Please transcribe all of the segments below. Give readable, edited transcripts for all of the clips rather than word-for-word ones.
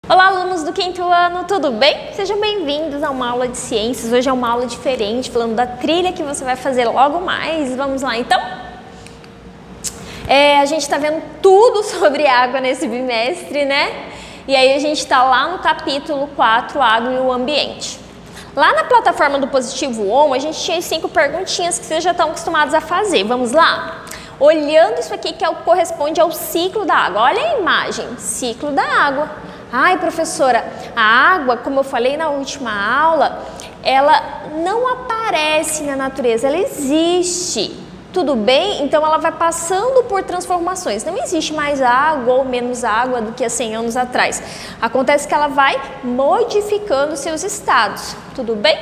Olá, alunos do 5º ano, tudo bem? Sejam bem-vindos a uma aula de ciências. Hoje é uma aula diferente, falando da trilha que você vai fazer logo mais. Vamos lá, então? A gente está vendo tudo sobre água nesse bimestre, né? E aí a gente está lá no capítulo 4, Água e o Ambiente. Lá na plataforma do Positivo On, a gente tinha 5 perguntinhas que vocês já estão acostumados a fazer. Vamos lá? Olhando isso aqui que corresponde ao ciclo da água. Olha a imagem, ciclo da água. Ai, professora, a água, como eu falei na última aula, ela não aparece na natureza, ela existe. Tudo bem? Então ela vai passando por transformações. Não existe mais água ou menos água do que há 100 anos atrás. Acontece que ela vai modificando seus estados. Tudo bem?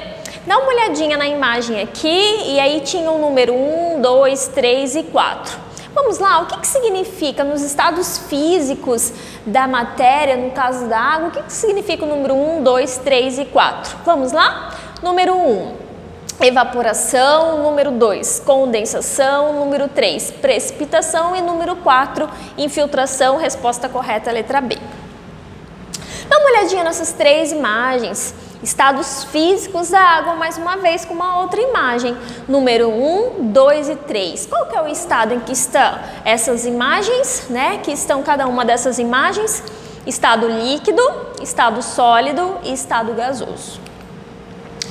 Dá uma olhadinha na imagem aqui e aí tinha o número 1, 2, 3 e 4. Vamos lá, o que significa nos estados físicos da matéria, no caso da água, o que significa o número 1, 2, 3 e 4? Vamos lá? Número 1, evaporação. Número 2, condensação. Número 3, precipitação. E número 4, infiltração. Resposta correta, letra B. Dá uma olhadinha nessas 3 imagens. Estados físicos da água, mais uma vez com uma outra imagem. Número 1, 2 e 3. Qual que é o estado em que estão essas imagens, né? Que estão cada uma dessas imagens? Estado líquido, estado sólido e estado gasoso.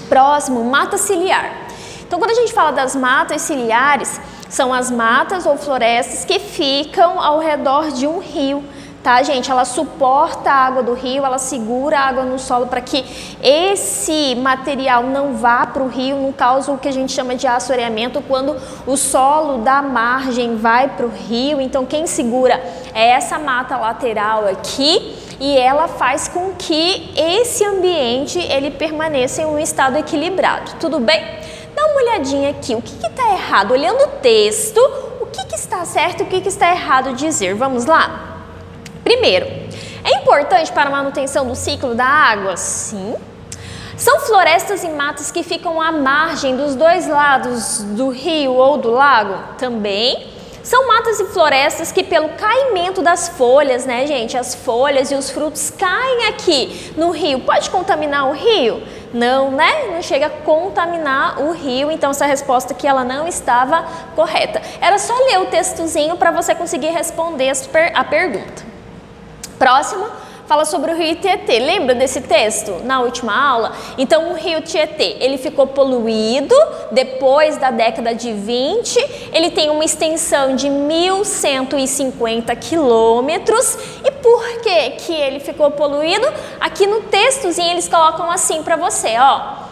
Próximo, mata ciliar. Então, quando a gente fala das matas ciliares, são as matas ou florestas que ficam ao redor de um rio. Tá, gente? Ela suporta a água do rio, ela segura a água no solo para que esse material não vá para o rio, não cause o que a gente chama de assoreamento, quando o solo da margem vai para o rio. Então, quem segura é essa mata lateral aqui e ela faz com que esse ambiente ele permaneça em um estado equilibrado. Tudo bem? Dá uma olhadinha aqui. O que está errado? Olhando o texto, o que está certo e o que está errado dizer? Vamos lá? Primeiro, é importante para a manutenção do ciclo da água? Sim. São florestas e matas que ficam à margem dos dois lados do rio ou do lago? Também. São matas e florestas que pelo caimento das folhas, né, gente? As folhas e os frutos caem aqui no rio. Pode contaminar o rio? Não, né? Não chega a contaminar o rio, então essa resposta aqui ela não estava correta. Era só ler o textozinho para você conseguir responder a pergunta. Próximo, fala sobre o rio Tietê. Lembra desse texto na última aula? Então, o rio Tietê, ele ficou poluído depois da década de 20, ele tem uma extensão de 1.150 quilômetros. E por que ele ficou poluído? Aqui no textozinho eles colocam assim para você, ó.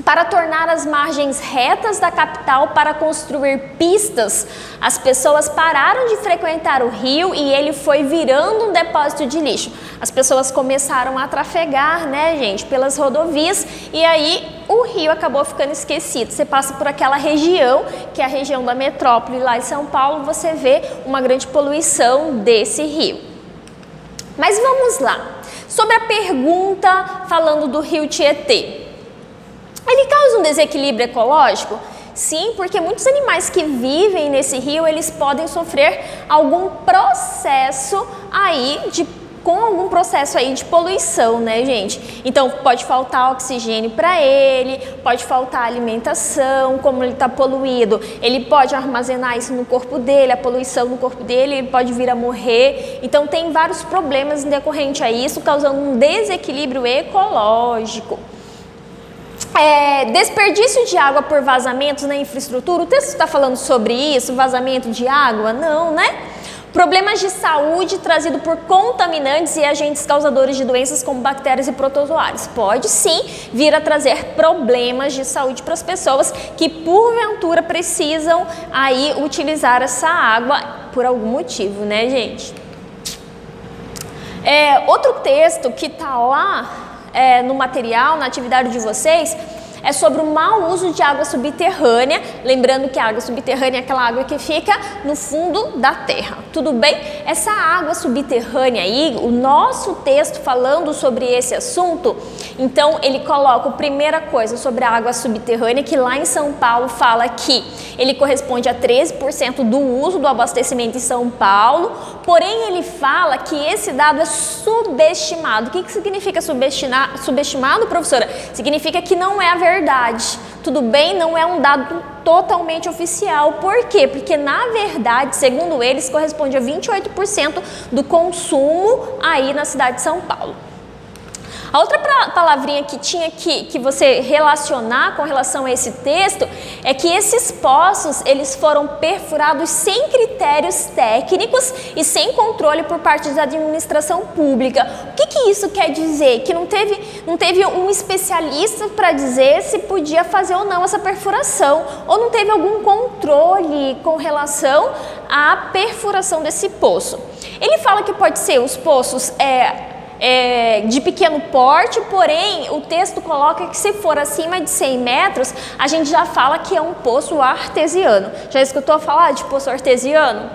Para tornar as margens retas da capital para construir pistas, as pessoas pararam de frequentar o rio e ele foi virando um depósito de lixo. As pessoas começaram a trafegar, né, gente, pelas rodovias e aí o rio acabou ficando esquecido. Você passa por aquela região, que é a região da metrópole lá em São Paulo, você vê uma grande poluição desse rio. Mas vamos lá, sobre a pergunta falando do rio Tietê. Ele causa um desequilíbrio ecológico? Sim, porque muitos animais que vivem nesse rio, eles podem sofrer algum processo aí de poluição, né, gente? Então, pode faltar oxigênio para ele, pode faltar alimentação, como ele está poluído, ele pode armazenar isso no corpo dele, a poluição no corpo dele, ele pode vir a morrer. Então, tem vários problemas decorrentes a isso, causando um desequilíbrio ecológico. Desperdício de água por vazamentos na infraestrutura, o texto está falando sobre isso, vazamento de água? Não, né? Problemas de saúde trazido por contaminantes e agentes causadores de doenças como bactérias e protozoários. Pode sim vir a trazer problemas de saúde para as pessoas que porventura precisam aí utilizar essa água por algum motivo, né, gente? Outro texto que está lá no material, na atividade de vocês, é sobre o mau uso de água subterrânea, lembrando que a água subterrânea é aquela água que fica no fundo da terra. tudo bem? Essa água subterrânea aí, o nosso texto falando sobre esse assunto, então ele coloca a primeira coisa sobre a água subterrânea, que lá em São Paulo fala que ele corresponde a 13% do uso do abastecimento em São Paulo, porém ele fala que esse dado é subestimado. O que significa subestimado, professora? Significa que não é a verdade, tudo bem? Não é um dado totalmente oficial. Por quê? Porque na verdade, segundo eles, corresponde a 28% do consumo aí na cidade de São Paulo. A outra palavrinha que tinha que você relacionar com relação a esse texto é que esses poços, eles foram perfurados sem critérios técnicos e sem controle por parte da administração pública. O que isso quer dizer? Que não teve um especialista para dizer se podia fazer ou não essa perfuração, ou não teve algum controle com relação à perfuração desse poço. Ele fala que pode ser os poços de pequeno porte, porém o texto coloca que se for acima de 100 metros, a gente já fala que é um poço artesiano. Já escutou falar de poço artesiano?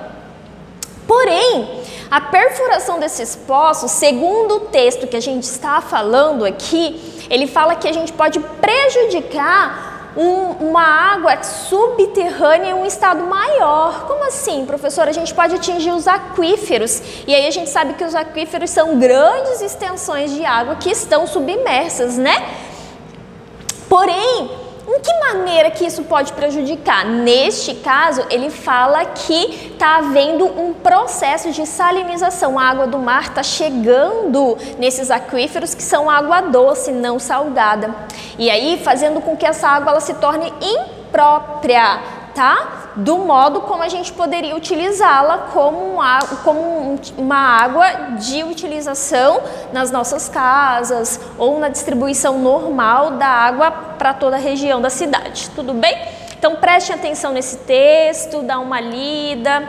Porém, a perfuração desses poços, segundo o texto que a gente está falando aqui, ele fala que a gente pode prejudicar uma água subterrânea em um estado maior. Como assim, professora? A gente pode atingir os aquíferos, e aí a gente sabe que os aquíferos são grandes extensões de água que estão submersas, né? Porém, em que maneira que isso pode prejudicar? Neste caso, ele fala que está havendo um processo de salinização. A água do mar está chegando nesses aquíferos que são água doce, não salgada. E aí, fazendo com que essa água ela se torne imprópria, tá? Do modo como a gente poderia utilizá-la como uma água de utilização nas nossas casas ou na distribuição normal da água para toda a região da cidade, tudo bem? Então preste atenção nesse texto, dá uma lida.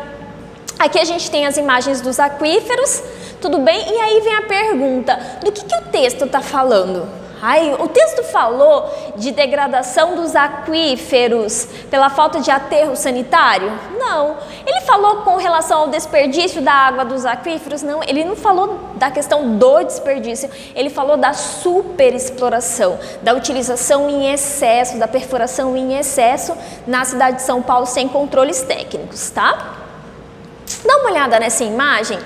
Aqui a gente tem as imagens dos aquíferos, tudo bem? E aí vem a pergunta, do que o texto está falando? O texto falou de degradação dos aquíferos pela falta de aterro sanitário? Não. Ele falou com relação ao desperdício da água dos aquíferos? Não. Ele não falou da questão do desperdício, ele falou da superexploração, da utilização em excesso, da perfuração em excesso na cidade de São Paulo sem controles técnicos, tá? Dá uma olhada nessa imagem.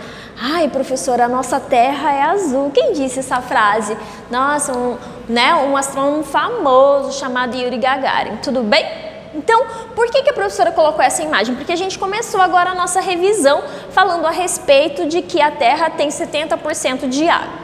Ai, professora, a nossa terra é azul. Quem disse essa frase? Nossa, um astrônomo famoso chamado Yuri Gagarin. Tudo bem? Então, por que a professora colocou essa imagem? Porque a gente começou agora a nossa revisão falando a respeito de que a Terra tem 70% de água.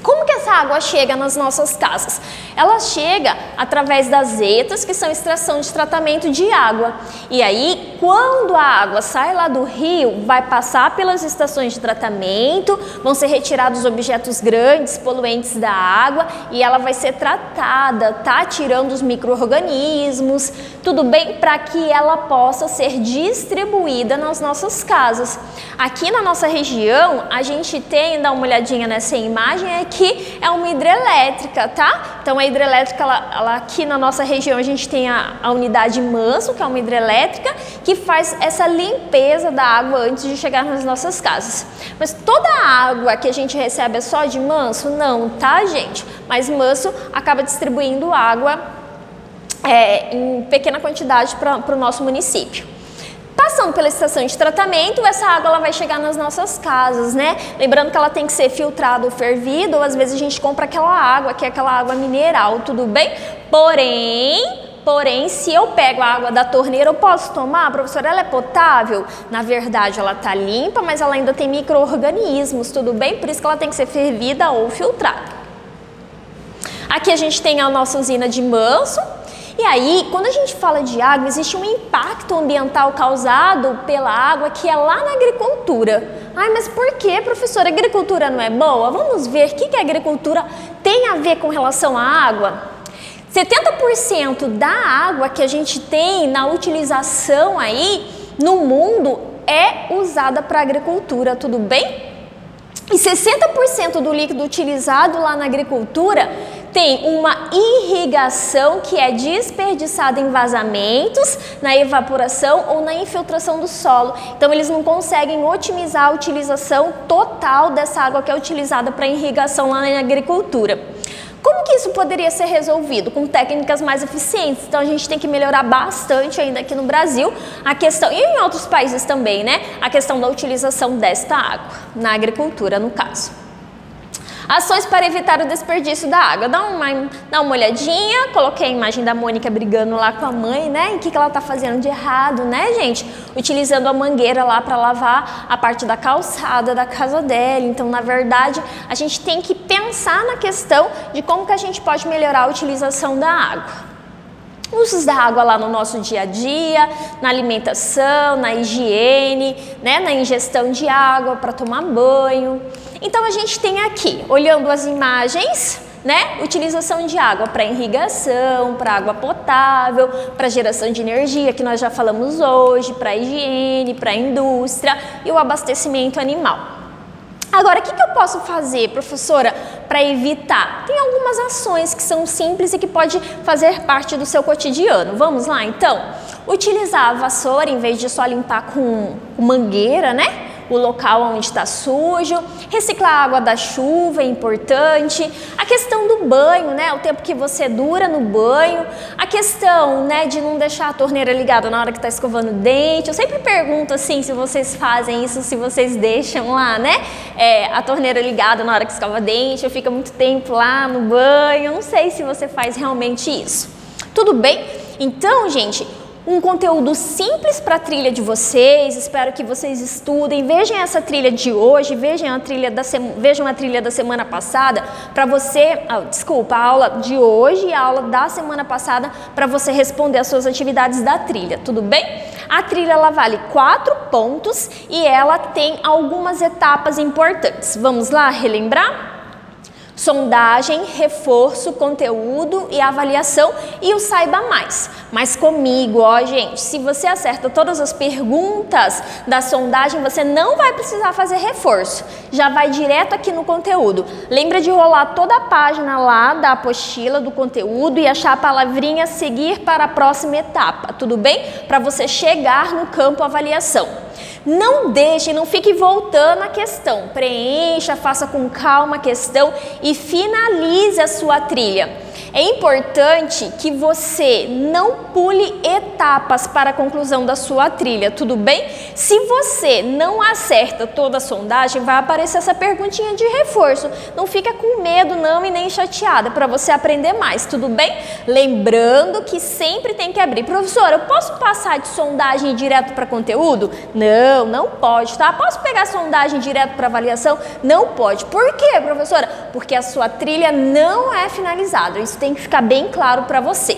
Como que essa água chega nas nossas casas? Ela chega através das ETAs, que são extração de tratamento de água. E aí, quando a água sai lá do rio, vai passar pelas estações de tratamento, vão ser retirados objetos grandes, poluentes da água, e ela vai ser tratada, tá? Tirando os micro-organismos, tudo bem? Para que ela possa ser distribuída nas nossas casas. Aqui na nossa região, a gente tem, dá uma olhadinha nessa imagem, aqui é uma hidrelétrica, tá? Então a hidrelétrica, ela aqui na nossa região, a gente tem a unidade Manso, que é uma hidrelétrica, que faz essa limpeza da água antes de chegar nas nossas casas. Mas toda a água que a gente recebe é só de Manso? Não, tá, gente? Mas Manso acaba distribuindo água em pequena quantidade para o nosso município. Passando pela estação de tratamento, essa água ela vai chegar nas nossas casas, né? Lembrando que ela tem que ser filtrada ou fervida, ou às vezes a gente compra aquela água, que é aquela água mineral, tudo bem? Porém, se eu pego a água da torneira, eu posso tomar? Professora, ela é potável? Na verdade, ela tá limpa, mas ela ainda tem micro-organismos, tudo bem? Por isso que ela tem que ser fervida ou filtrada. Aqui a gente tem a nossa usina de Manso. E aí, quando a gente fala de água, existe um impacto ambiental causado pela água que é lá na agricultura. Ai, mas por que, professora? A agricultura não é boa? Vamos ver o que a agricultura tem a ver com relação à água. 70% da água que a gente tem na utilização aí no mundo é usada para agricultura, tudo bem? E 60% do líquido utilizado lá na agricultura Tem uma irrigação, que é desperdiçada em vazamentos, na evaporação ou na infiltração do solo. Então eles não conseguem otimizar a utilização total dessa água que é utilizada para irrigação lá na agricultura. Como que isso poderia ser resolvido? Com técnicas mais eficientes. Então a gente tem que melhorar bastante ainda aqui no Brasil a questão, e em outros países também, né? A questão da utilização desta água, na agricultura no caso. Ações para evitar o desperdício da água. Dá uma olhadinha, coloquei a imagem da Mônica brigando lá com a mãe, né? E o que ela tá fazendo de errado, né, gente? Utilizando a mangueira lá para lavar a parte da calçada da casa dela. Então, na verdade, a gente tem que pensar na questão de como que a gente pode melhorar a utilização da água. Usos da água lá no nosso dia a dia, na alimentação, na higiene, né, na ingestão de água para tomar banho. Então a gente tem aqui, olhando as imagens, né, utilização de água para irrigação, para água potável, para geração de energia, que nós já falamos hoje, para higiene, para indústria e o abastecimento animal. Agora, o que eu posso fazer, professora, para evitar? Tem algumas ações que são simples e que pode fazer parte do seu cotidiano. Vamos lá, então? Utilizar a vassoura em vez de só limpar com mangueira, né? O local onde está sujo, reciclar a água da chuva é importante, a questão do banho, né, o tempo que você dura no banho, a questão, né, de não deixar a torneira ligada na hora que está escovando o dente. Eu sempre pergunto assim se vocês fazem isso, se vocês deixam lá, né, a torneira ligada na hora que escova o dente, ou fica muito tempo lá no banho. Eu não sei se você faz realmente isso. Tudo bem? Então, gente, um conteúdo simples para a trilha de vocês, espero que vocês estudem, vejam essa trilha de hoje, vejam a trilha da semana passada, para você, a aula de hoje e a aula da semana passada, para você responder as suas atividades da trilha, tudo bem? A trilha ela vale 4 pontos e ela tem algumas etapas importantes. Vamos lá relembrar? Sondagem, reforço, conteúdo e avaliação e o saiba mais. Mas comigo, ó gente, se você acerta todas as perguntas da sondagem, você não vai precisar fazer reforço. Já vai direto aqui no conteúdo. Lembra de rolar toda a página lá da apostila do conteúdo e achar a palavrinha seguir para a próxima etapa, tudo bem? Para você chegar no campo avaliação. Não deixe, não fique voltando a questão. Preencha, faça com calma a questão e finalize a sua trilha. É importante que você não pule etapas para a conclusão da sua trilha, tudo bem? Se você não acerta toda a sondagem, vai aparecer essa perguntinha de reforço. Não fica com medo não e nem chateada, para você aprender mais, tudo bem? Lembrando que sempre tem que abrir. Professora, eu posso passar de sondagem direto para conteúdo? Não, não pode, tá? Posso pegar sondagem direto para avaliação? Não pode. Por quê, professora? Porque a sua trilha não é finalizada. Isso tem que ficar bem claro para você.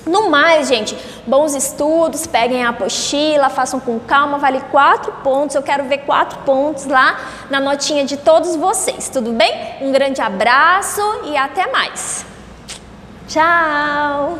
No mais, gente, bons estudos, peguem a apostila, façam com calma, vale 4 pontos. Eu quero ver 4 pontos lá na notinha de todos vocês, tudo bem? Um grande abraço e até mais. Tchau!